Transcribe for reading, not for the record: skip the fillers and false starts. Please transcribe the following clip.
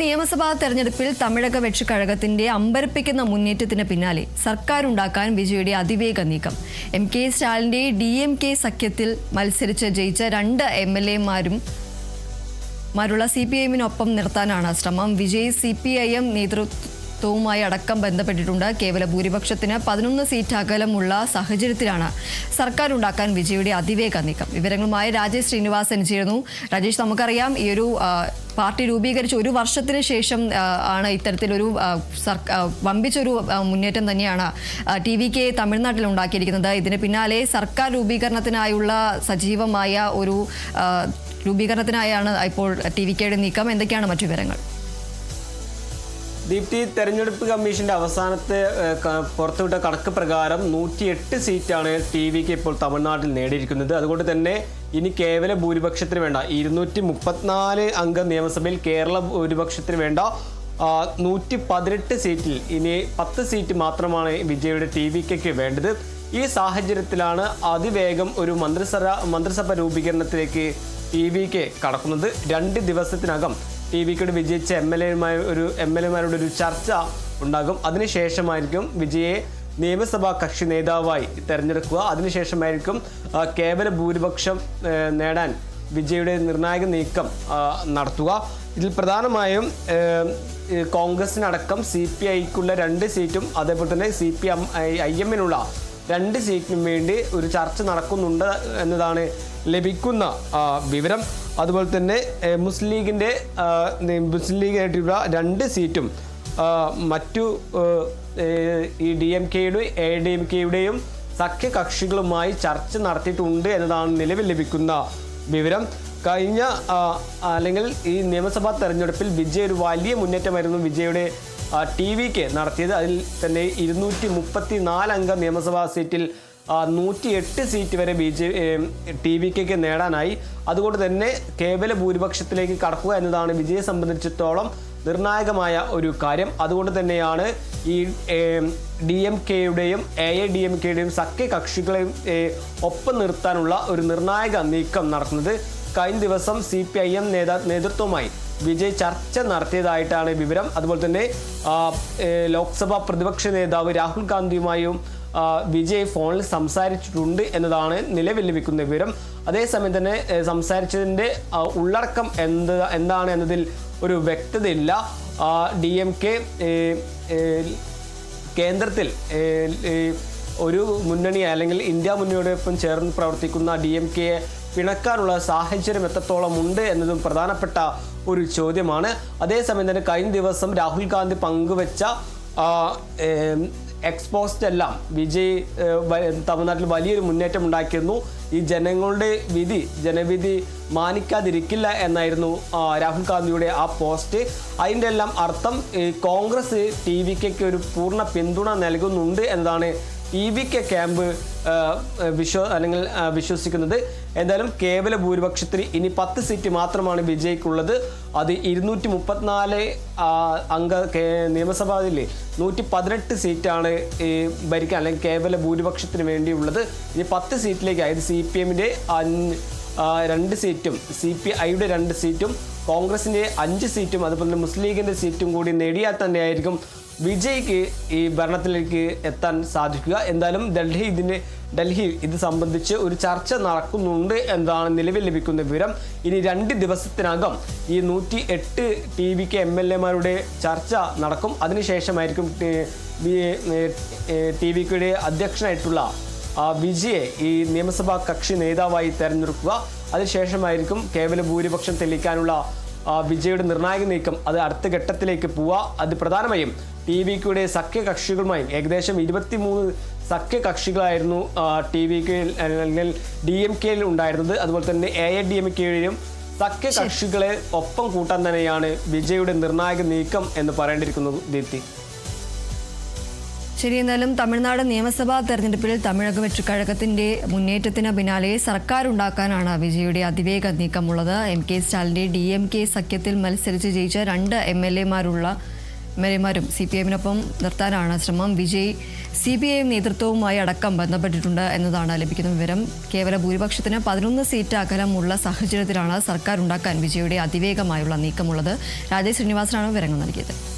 നിയമസഭാ തെരഞ്ഞെടുപ്പിൽ തമിഴക വെട്ടുകഴകത്തിന്റെ അമ്പരപ്പിക്കുന്ന മുന്നേറ്റത്തിന് പിന്നാലെ സർക്കാരുണ്ടാക്കാൻ വിജയുടെ അതിവേഗ നീക്കം. കെ സ്റ്റാലിന്റെ DMK സഖ്യത്തിൽ മത്സരിച്ച് ജയിച്ച 2 MLA-മാരുള്ള CPIM-നൊപ്പം നിർത്താനാണ് ശ്രമം. വിജയ് CPIM നേതൃത്വവുമായി അടക്കം ബന്ധപ്പെട്ടിട്ടുണ്ട്. കേവല ഭൂരിപക്ഷത്തിന് 11 സീറ്റ് അകലമുള്ള സാഹചര്യത്തിലാണ് സർക്കാരുണ്ടാക്കാൻ വിജയുടെ അതിവേഗ നീക്കം. വിവരങ്ങളുമായി രാജേഷ് ശ്രീനിവാസൻ ചേരുന്നു. രാജേഷ്, നമുക്കറിയാം ഈ ഒരു പാർട്ടി രൂപീകരിച്ച് 1 വർഷത്തിന് ശേഷം ആണ് ഇത്തരത്തിലൊരു വമ്പിച്ചൊരു മുന്നേറ്റം തന്നെയാണ് TVK തമിഴ്നാട്ടിൽ ഉണ്ടാക്കിയിരിക്കുന്നത്. ഇതിന് പിന്നാലെ സർക്കാർ രൂപീകരണത്തിനായുള്ള സജീവമായ ഒരു രൂപീകരണത്തിനായാണ് ഇപ്പോൾ TVKയുടെ നീക്കം. എന്തൊക്കെയാണ് മറ്റു വിവരങ്ങൾ? ദീപ്തി, തെരഞ്ഞെടുപ്പ് കമ്മീഷന്റെ അവസാനത്തെ പുറത്തുവിട്ട കണക്ക് പ്രകാരം 108 സീറ്റാണ് TVK ഇപ്പോൾ തമിഴ്നാട്ടിൽ നേടിയിരിക്കുന്നത്. അതുകൊണ്ട് തന്നെ ഇനി കേവല ഭൂരിപക്ഷത്തിന് വേണ്ട 234 അംഗ നിയമസഭയിൽ കേരള ഭൂരിപക്ഷത്തിന് വേണ്ട 118 സീറ്റിൽ ഇനി 10 സീറ്റ് മാത്രമാണ് വിജയുടെ TVKയ്ക്ക് വേണ്ടത്. ഈ സാഹചര്യത്തിലാണ് അതിവേഗം ഒരു മന്ത്രിസഭ രൂപീകരണത്തിലേക്ക് TVK കടക്കുന്നത്. 2 ദിവസത്തിനകം TVKയുടെ വിജയിച്ച MLA-മാരുടെ ഒരു ചർച്ച ഉണ്ടാകും. അതിനുശേഷമായിരിക്കും വിജയെ നിയമസഭാ കക്ഷി നേതാവായി തെരഞ്ഞെടുക്കുക. അതിനുശേഷമായിരിക്കും കേവല ഭൂരിപക്ഷം നേടാൻ വിജയുടെ നിർണായക നീക്കം നടത്തുക. ഇതിൽ പ്രധാനമായും കോൺഗ്രസിനടക്കം CPI-ക്കുള്ള 2 സീറ്റും അതേപോലെ തന്നെ CPIM-നുള്ള 2 സീറ്റിനും വേണ്ടി ഒരു ചർച്ച നടക്കുന്നുണ്ട് എന്നതാണ് ലഭിക്കുന്ന വിവരം. അതുപോലെ തന്നെ മുസ്ലിം ലീഗായിട്ടുള്ള 2 സീറ്റും മറ്റു ഈ DMK-യുടെയും AIADMK-യുടെയും സഖ്യകക്ഷികളുമായി ചർച്ച നടത്തിയിട്ടുണ്ട് എന്നതാണ് നിലവിൽ ലഭിക്കുന്ന വിവരം. കഴിഞ്ഞ അല്ലെങ്കിൽ ഈ നിയമസഭാ തെരഞ്ഞെടുപ്പിൽ വിജയ് ഒരു വലിയ മുന്നേറ്റമായിരുന്നു വിജയുടെ TVK നടത്തിയത്. അതിൽ തന്നെ 234 അംഗ നിയമസഭാ സീറ്റിൽ 108 സീറ്റ് വരെ TVKയ്ക്ക് നേടാനായി. അതുകൊണ്ട് തന്നെ കേവല ഭൂരിപക്ഷത്തിലേക്ക് കടക്കുക എന്നതാണ് വിജയെ സംബന്ധിച്ചിടത്തോളം നിർണായകമായ ഒരു കാര്യം. അതുകൊണ്ട് തന്നെയാണ് ഈ DMK-യുടെയും AIADMK-യുടെയും സഖ്യകക്ഷികളെയും ഒപ്പം നിർത്താനുള്ള ഒരു നിർണായക നീക്കം നടക്കുന്നത്. കഴിഞ്ഞ ദിവസം CPIM നേതൃത്വവുമായി വിജയ് ചർച്ച നടത്തിയതായിട്ടാണ് വിവരം. അതുപോലെ തന്നെ ലോക്സഭാ പ്രതിപക്ഷ നേതാവ് രാഹുൽ ഗാന്ധിയുമായും വിജയ് ഫോണിൽ സംസാരിച്ചിട്ടുണ്ട് എന്നതാണ് നിലവിൽ ലഭിക്കുന്ന വിവരം. അതേസമയം തന്നെ സംസാരിച്ചതിൻ്റെ ഉള്ളടക്കം എന്താണ് എന്നതിൽ ഒരു വ്യക്തതയില്ല. DMK കേന്ദ്രത്തിൽ ഒരു മുന്നണി അല്ലെങ്കിൽ ഇന്ത്യ മുന്നണിയോടൊപ്പം ചേർന്ന് പ്രവർത്തിക്കുന്ന DMK-യെ പിണക്കാനുള്ള സാഹചര്യം എത്രത്തോളം ഉണ്ട് എന്നതും പ്രധാനപ്പെട്ട ഒരു ചോദ്യമാണ്. അതേസമയം തന്നെ കഴിഞ്ഞ ദിവസം രാഹുൽ ഗാന്ധി പങ്കുവെച്ച എക്സ്പോസ്റ്റ് എല്ലാം വിജയ് തമിഴ്നാട്ടിൽ വലിയൊരു മുന്നേറ്റം ഉണ്ടാക്കിയിരുന്നു. ഈ ജനവിധി മാനിക്കാതിരിക്കില്ല എന്നായിരുന്നു രാഹുൽ ഗാന്ധിയുടെ ആ പോസ്റ്റ്. അതിൻ്റെ എല്ലാം അർത്ഥം കോൺഗ്രസ് TVKയ്ക്ക് ഒരു പൂർണ്ണ പിന്തുണ നൽകുന്നുണ്ട് എന്നതാണ് TVK ക്യാമ്പ് വിശ്വസിക്കുന്നത്. എന്തായാലും കേവല ഭൂരിപക്ഷത്തിൽ ഇനി 10 സീറ്റ് മാത്രമാണ് വിജയ്ക്കുള്ളത്. അത് 234 അംഗ നിയമസഭയിൽ 118 സീറ്റാണ് ഭരിക്കാൻ അല്ലെങ്കിൽ കേവല ഭൂരിപക്ഷത്തിന് വേണ്ടിയുള്ളത്. ഇനി 10 സീറ്റിലേക്ക്, അതായത് CPM-ന്റെ 2 സീറ്റും CPI-യുടെ 2 സീറ്റും കോൺഗ്രസിൻ്റെ 5 സീറ്റും അതുപോലെ തന്നെ മുസ്ലിം ലീഗിൻ്റെ സീറ്റും കൂടി നേടിയാൽ തന്നെയായിരിക്കും വിജയ്ക്ക് ഈ ഭരണത്തിലേക്ക് എത്താൻ സാധിക്കുക. എന്തായാലും ഡൽഹിയിൽ ഇത് സംബന്ധിച്ച് ഒരു ചർച്ച നടക്കുന്നുണ്ട് എന്നതാണ് നിലവിൽ ലഭിക്കുന്ന വിവരം. ഇനി 2 ദിവസത്തിനകം ഈ 108 TVK MLA-മാരുടെ ചർച്ച നടക്കും. അതിനുശേഷമായിരിക്കും TVKയുടെ അധ്യക്ഷനായിട്ടുള്ള വിജയെ ഈ നിയമസഭാ കക്ഷി നേതാവായി തെരഞ്ഞെടുക്കുക. അതിനുശേഷമായിരിക്കും കേവല ഭൂരിപക്ഷം തെളിയിക്കാനുള്ള വിജയുടെ നിർണായക നീക്കം അത് അടുത്ത ഘട്ടത്തിലേക്ക് പോവുക. അത് പ്രധാനമായും TVKയുടെ സഖ്യകക്ഷികളുമായും ഏകദേശം 23 സഖ്യകക്ഷികളായിരുന്നു TVK-യിൽ അല്ലെങ്കിൽ DMK-യിൽ ഉണ്ടായിരുന്നത്. അതുപോലെ തന്നെ AIADMK-യുടെയും സഖ്യകക്ഷികളെ ഒപ്പം കൂട്ടാൻ തന്നെയാണ് വിജയുടെ നിർണായക നീക്കം എന്ന് പറയേണ്ടിയിരിക്കുന്നു. ദീപ്തി, ശരി. എന്നാലും തമിഴ്നാട് നിയമസഭാ തെരഞ്ഞെടുപ്പിൽ തമിഴക വെട്ടുകഴകത്തിന്റെ മുന്നേറ്റത്തിന് പിന്നാലെ സർക്കാരുണ്ടാക്കാനാണ് വിജയുടെ അതിവേഗ നീക്കമുള്ളത്. കെ സ്റ്റാലിന്റെ DMK സഖ്യത്തിൽ മത്സരിച്ച് ജയിച്ച 2 MLA-മാരുള്ള എംഎൽഎമാരും CPIഎമ്മിനൊപ്പം നിർത്താനാണ് ശ്രമം. വിജയ് CPIഎം നേതൃത്വവുമായി അടക്കം ബന്ധപ്പെട്ടിട്ടുണ്ട് എന്നതാണ് ലഭിക്കുന്ന വിവരം. കേവല ഭൂരിപക്ഷത്തിന് 11 സീറ്റ് അകലമുള്ള സാഹചര്യത്തിലാണ് സർക്കാർ ഉണ്ടാക്കാൻ വിജയുടെ അതിവേഗമായുള്ള നീക്കമുള്ളത്. രാജേഷ് ശ്രീനിവാസനാണ് വിവരങ്ങൾ നൽകിയത്.